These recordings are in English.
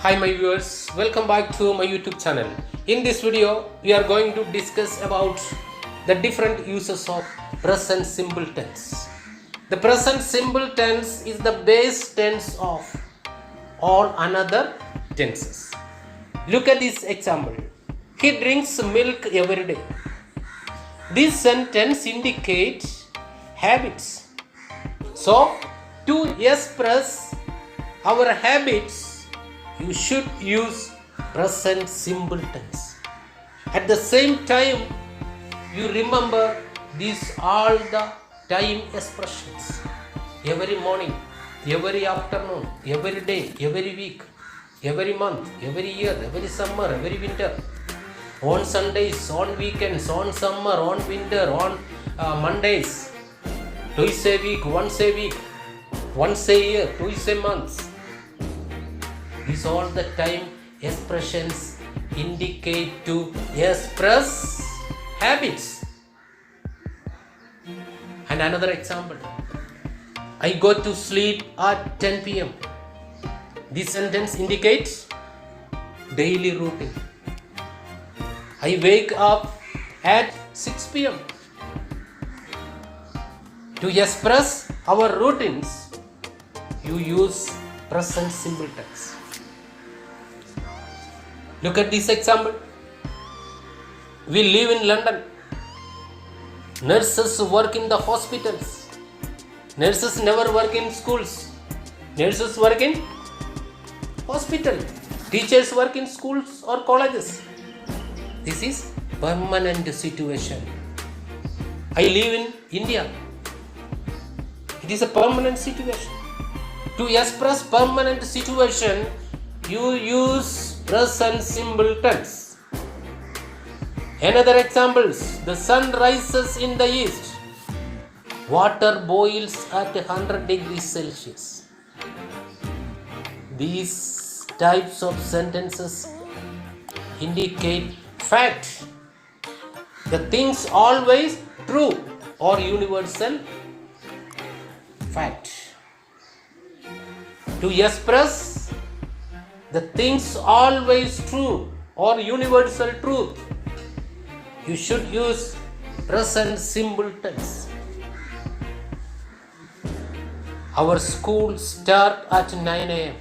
Hi my viewers, welcome back to my YouTube channel. In this video, we are going to discuss about the different uses of present simple tense. The present simple tense is the base tense of all another tenses. Look at this example. He drinks milk every day. This sentence indicates habits. So, to express our habits, you should use present simple tense. At the same time, you remember these all the time expressions. Every morning, every afternoon, every day, every week, every month, every year, every summer, every winter. On Sundays, on weekends, on summer, on winter, on Mondays. Twice a week, once a week, once a year, twice a month. These all the time expressions indicate to express habits. And another example. I go to sleep at 10 p.m. This sentence indicates daily routine. I wake up at 6 p.m. To express our routines, you use present simple tense. Look at this example. We live in London. Nurses work in the hospitals. Nurses never work in schools. Nurses work in hospital. Teachers work in schools or colleges. This is permanent situation. I live in India. It is a permanent situation. To express permanent situation, you use present simple tense. Another examples. The sun rises in the east. Water boils at 100 degrees Celsius. These types of sentences indicate fact. The things always true or universal fact. To express the things always true or universal truth, you should use present simple tense. Our school starts at 9 a.m.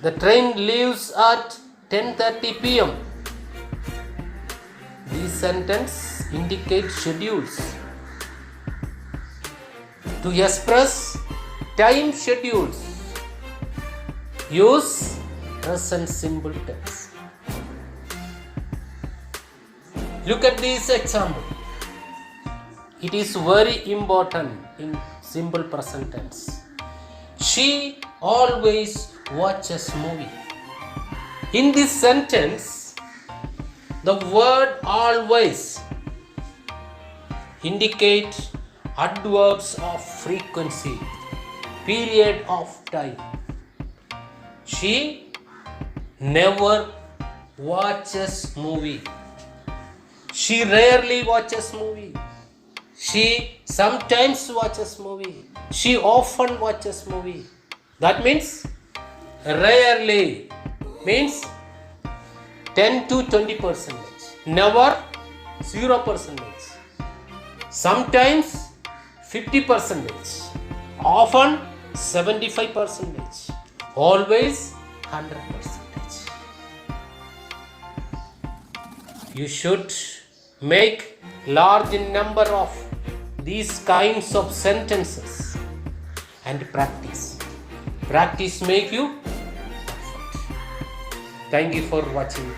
The train leaves at 10:30 p.m. This sentence indicates schedules. To express time schedules, use present simple tense. Look at this example. It is very important in simple present tense. She always watches movie. In this sentence, the word always indicates adverbs of frequency, period of time. She never watches movie. She rarely watches movie. She sometimes watches movie. She often watches movie. That means rarely means 10 to 20%. Never 0%. Sometimes 50%. Often 75%. Always 100%. You should make large number of these kinds of sentences and practice. Practice make you perfect. Thank you for watching.